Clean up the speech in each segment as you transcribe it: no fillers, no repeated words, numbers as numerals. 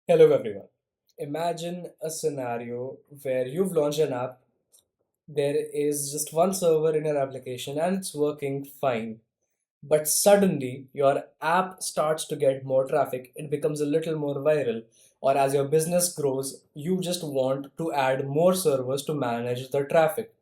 Hello everyone. Imagine a scenario where you've launched an app, there is just one server in your application and it's working fine. But suddenly your app starts to get more traffic, it becomes a little more viral, or as your business grows, you just want to add more servers to manage the traffic.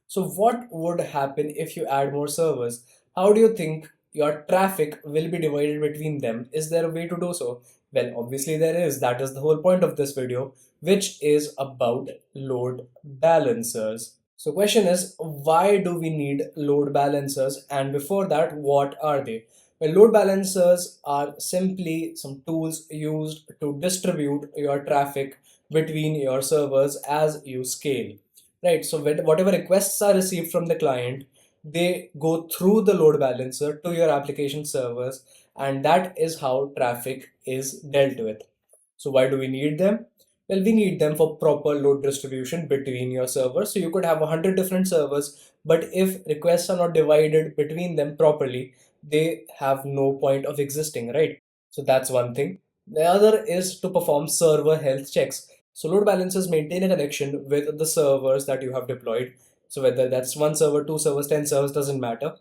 So, what would happen if you add more servers? How do you think your traffic will be divided between them? Is there a way to do so? Well, obviously there is. That is the whole point of this video, which is about load balancers. So, question is, why do we need load balancers? And before that, what are they? Well, load balancers are simply some tools used to distribute your traffic between your servers as you scale. Right, so whatever requests are received from the client, they go through the load balancer to your application servers, and that is how traffic is dealt with. So why do we need them? Well, we need them for proper load distribution between your servers. So you could have 100 different servers, but if requests are not divided between them properly, they have no point of existing, right? So that's one thing. The other is to perform server health checks. So load balancers maintain a connection with the servers that you have deployed. So whether that's one server, two servers, 10 servers, doesn't matter.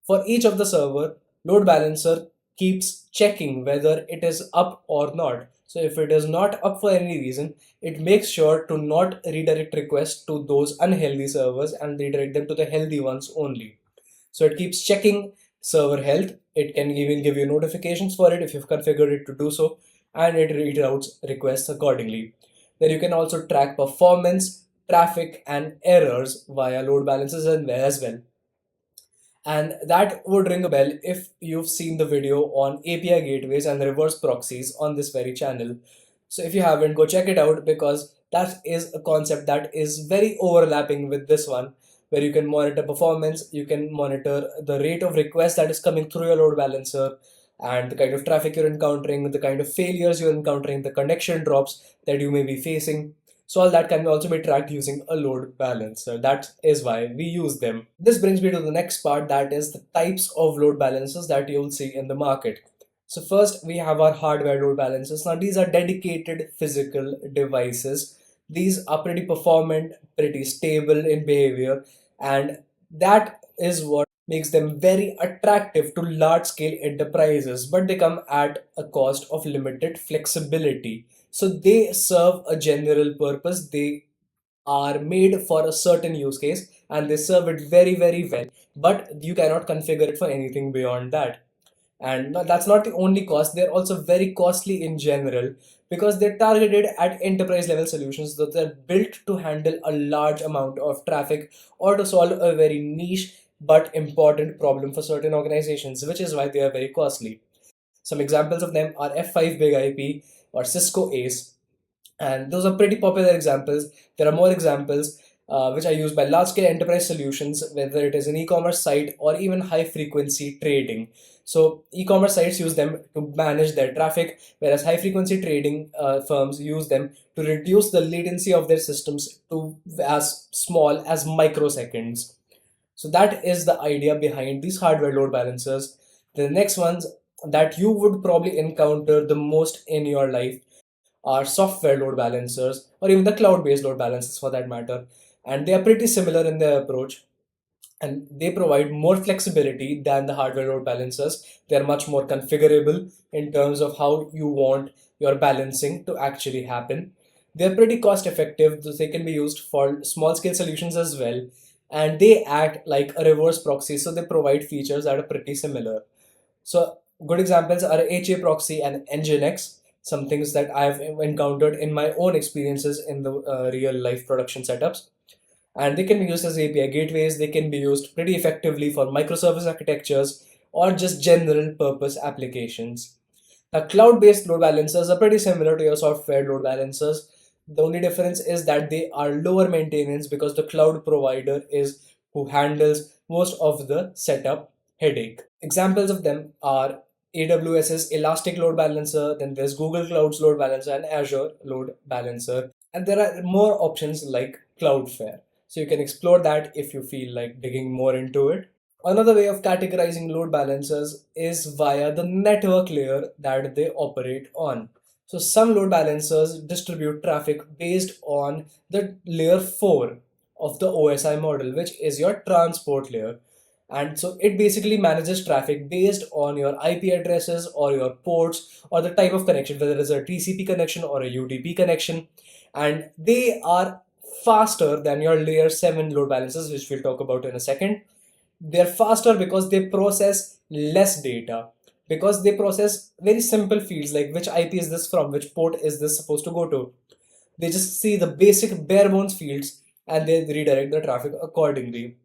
For each of the server, load balancer keeps checking whether it is up or not. So if it is not up for any reason, it makes sure to not redirect requests to those unhealthy servers and redirect them to the healthy ones only. So it keeps checking server health. It can even give you notifications for it if you've configured it to do so, and it reroutes requests accordingly. Then you can also track performance, traffic, and errors via load balancers as well. And that would ring a bell if you've seen the video on API gateways and reverse proxies on this very channel. So if you haven't, go check it out because that is a concept that is very overlapping with this one, where you can monitor performance, you can monitor the rate of requests that is coming through your load balancer, and the kind of traffic you're encountering, the kind of failures you're encountering, the connection drops that you may be facing. So all that can also be tracked using a load balancer. That is why we use them. This brings me to the next part, that is the types of load balancers that you'll see in the market. So first we have our hardware load balancers. Now these are dedicated physical devices. These are pretty performant, pretty stable in behavior, and that is what makes them very attractive to large scale enterprises, but they come at a cost of limited flexibility. So they serve a general purpose. They are made for a certain use case and they serve it very, very well. But you cannot configure it for anything beyond that. And that's not the only cost, they're also very costly in general because they're targeted at enterprise level solutions that they're built to handle a large amount of traffic or to solve a very niche but important problem for certain organizations, which is why they are very costly. Some examples of them are F5 Big IP or Cisco Ace, and those are pretty popular examples. There are more examples which are used by large scale enterprise solutions, whether it is an e commerce site or even high frequency trading. So, e commerce sites use them to manage their traffic, whereas high frequency trading firms use them to reduce the latency of their systems to as small as microseconds. So, that is the idea behind these hardware load balancers. The next ones that you would probably encounter the most in your life are software load balancers or even the cloud-based load balancers for that matter. And they are pretty similar in their approach and they provide more flexibility than the hardware load balancers. They're much more configurable in terms of how you want your balancing to actually happen. They're pretty cost effective, so they can be used for small scale solutions as well. And they act like a reverse proxy, so they provide features that are pretty similar. So good examples are HA proxy and Nginx, some things that I've encountered in my own experiences in the real life production setups. And they can be used as API gateways. They can be used pretty effectively for microservice architectures or just general purpose applications. Now, cloud-based load balancers are pretty similar to your software load balancers. The only difference is that they are lower maintenance because the cloud provider is who handles most of the setup headache. Examples of them are AWS's Elastic Load Balancer, then there's Google Cloud's Load Balancer and Azure Load Balancer. And there are more options like Cloudflare. So you can explore that if you feel like digging more into it. Another way of categorizing load balancers is via the network layer that they operate on. So some load balancers distribute traffic based on the layer 4 of the OSI model, which is your transport layer. And so it basically manages traffic based on your IP addresses or your ports or the type of connection, whether it's a TCP connection or a UDP connection. And they are faster than your layer 7 load balancers, which we'll talk about in a second. They're faster because they process less data, because they process very simple fields like which IP is this from, which port is this supposed to go to. They just see the basic bare bones fields and they redirect the traffic accordingly.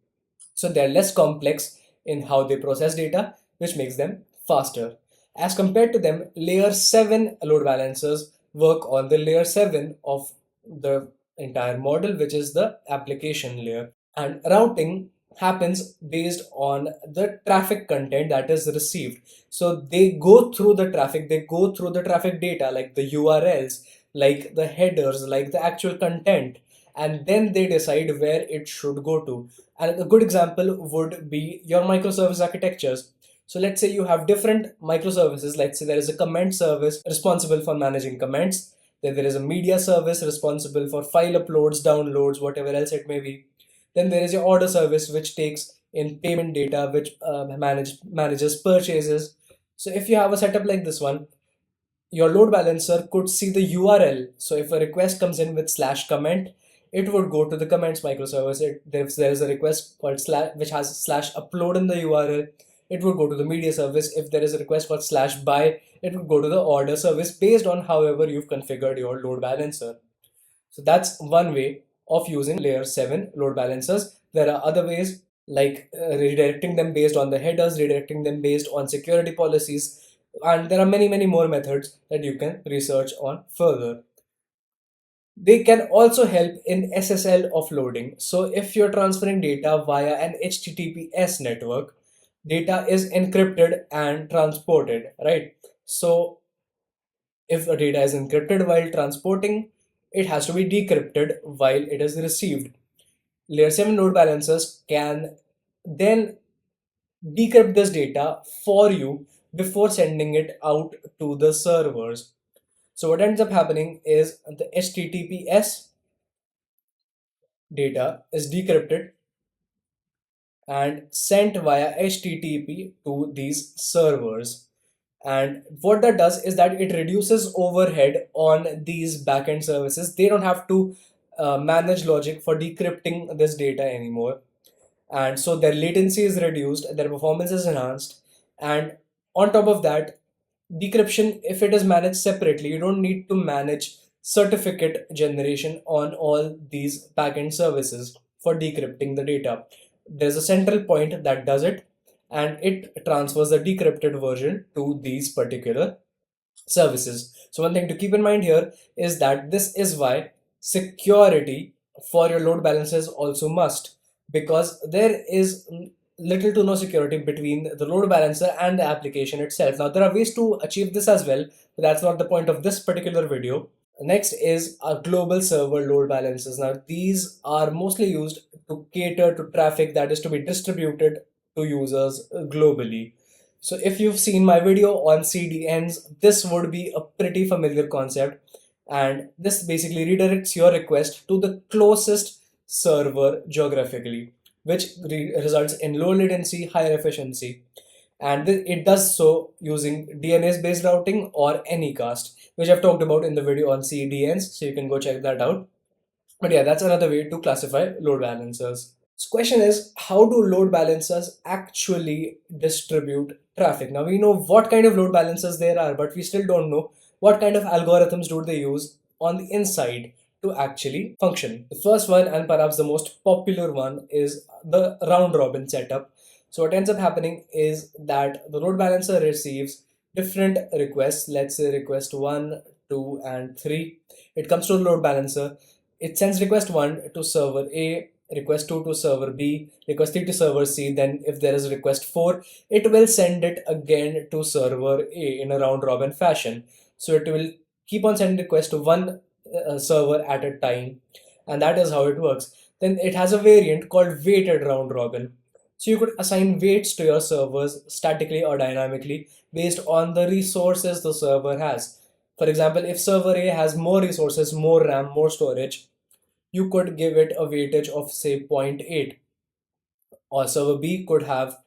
So they're less complex in how they process data, which makes them faster. As compared to them, layer 7 load balancers work on the layer 7 of the entire model, which is the application layer. And routing happens based on the traffic content that is received. So they go through the traffic, they go through the traffic data like the URLs, like the headers, like the actual content, and then they decide where it should go to. And a good example would be your microservice architectures. So let's say you have different microservices. Let's say there is a comment service responsible for managing comments. Then there is a media service responsible for file uploads, downloads, whatever else it may be. Then there is your order service, which takes in payment data, which manages purchases. So if you have a setup like this one, your load balancer could see the URL. So if a request comes in with slash comment, it would go to the comments microservice. If there is a request called slash, which has slash upload in the URL, it would go to the media service. If there is a request called slash buy, it would go to the order service based on however you've configured your load balancer. So that's one way of using layer 7 load balancers. There are other ways like redirecting them based on the headers, redirecting them based on security policies, and there are many more methods that you can research on further. They can also help in SSL offloading. So if you're transferring data via an HTTPS network, data is encrypted and transported, right? So if the data is encrypted while transporting, it has to be decrypted while it is received. Layer 7 load balancers can then decrypt this data for you before sending it out to the servers. So what ends up happening is the HTTPS data is decrypted and sent via HTTP to these servers. And what that does is that it reduces overhead on these backend services. They don't have to manage logic for decrypting this data anymore. And so their latency is reduced, their performance is enhanced. And on top of that, decryption, if it is managed separately, you don't need to manage certificate generation on all these backend services for decrypting the data. There's a central point that does it, and it transfers the decrypted version to these particular services. So one thing to keep in mind here is that this is why security for your load balancers also must, because there is little to no security between the load balancer and the application itself. Now there are ways to achieve this as well, but that's not the point of this particular video. Next is our global server load balancers. Now these are mostly used to cater to traffic that is to be distributed to users globally. So if you've seen my video on CDNs, this would be a pretty familiar concept, and this basically redirects your request to the closest server geographically, which results in low latency, higher efficiency. And it does so using DNS based routing or Anycast, which I've talked about in the video on CDNs, so you can go check that out. But yeah, that's another way to classify load balancers. So question is, how do load balancers actually distribute traffic? Now we know what kind of load balancers there are, but we still don't know what kind of algorithms do they use on the inside to actually function. The first one, and perhaps the most popular one, is the round robin setup. So what ends up happening is that the load balancer receives different requests, let's say request 1, 2, and 3. It comes to the load balancer. It sends request 1 to server A, request 2 to server B, request 3 to server C. Then if there is a request 4, it will send it again to server A in a round robin fashion. So it will keep on sending requests to one server at a time, and that is how it works. Then it has a variant called weighted round robin. So you could assign weights to your servers statically or dynamically based on the resources the server has. For example, if server A has more resources, more RAM, more storage, you could give it a weightage of say 0.8, or server B could have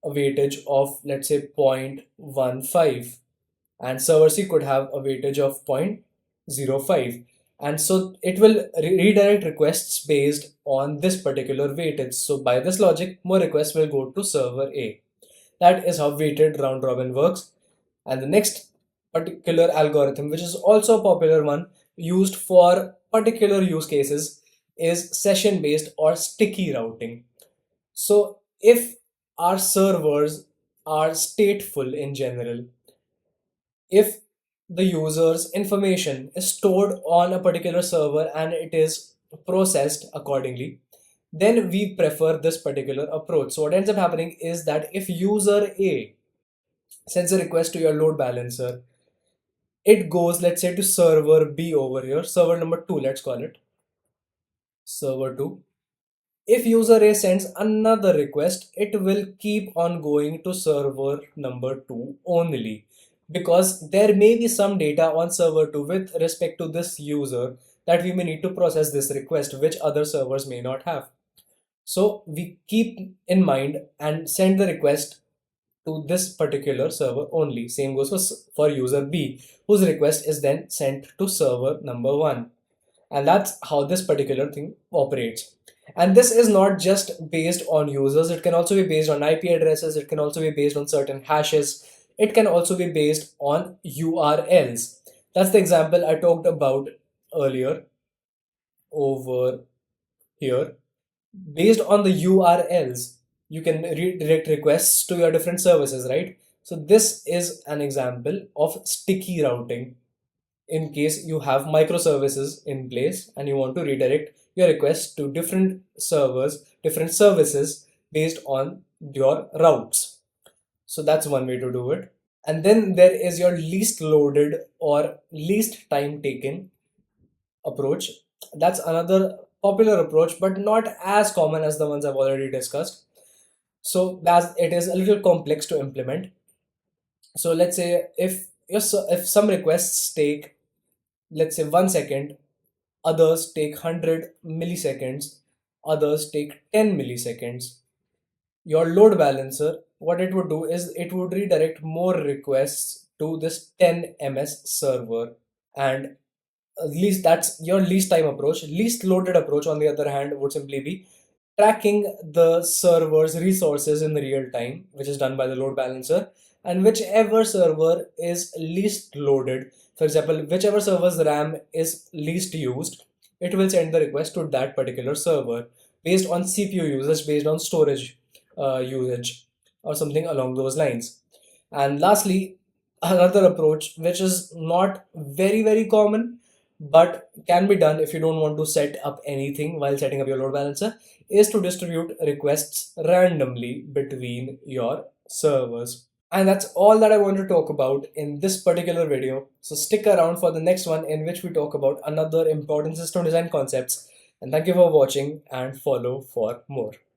a weightage of let's say 0.15, and server C could have a weightage of 0.05. And so it will redirect requests based on this particular weightage. So by this logic, more requests will go to server A. That is how weighted round robin works. And the next particular algorithm, which is also a popular one used for particular use cases, is session based or sticky routing. So if our servers are stateful in general, if the user's information is stored on a particular server and it is processed accordingly, then we prefer this particular approach. So what ends up happening is that if user A sends a request to your load balancer, it goes, let's say, to server B over here, server number 2, let's call it server 2. If user A sends another request, it will keep on going to server number 2 only, because there may be some data on server 2 with respect to this user that we may need to process this request, which other servers may not have. So we keep in mind and send the request to this particular server only. Same goes for user B, whose request is then sent to server number 1. And that's how this particular thing operates. And this is not just based on users, it can also be based on IP addresses, it can also be based on certain hashes, it can also be based on URLs. That's the example I talked about earlier over here. Based on the URLs, you can redirect requests to your different services, right? So this is an example of sticky routing. In case you have microservices in place and you want to redirect your requests to different servers, different services based on your routes. So that's one way to do it. And then there is your least loaded or least time taken approach. That's another popular approach, but not as common as the ones I've already discussed. So that it is a little complex to implement. So let's say if some requests take, let's say, 1 second, others take 100 milliseconds, others take 10 milliseconds. Your load balancer, what it would do is it would redirect more requests to this 10 ms server, and at least that's your least time approach. Least loaded approach, on the other hand, would simply be tracking the server's resources in real time, which is done by the load balancer, and whichever server is least loaded, for example, whichever server's RAM is least used, it will send the request to that particular server based on CPU usage, based on storage usage, or something along those lines. And lastly, another approach which is not very common but can be done if you don't want to set up anything while setting up your load balancer, is to distribute requests randomly between your servers. And that's all that I want to talk about in this particular video. So stick around for the next one, in which we talk about another important system design concepts. And thank you for watching, and follow for more.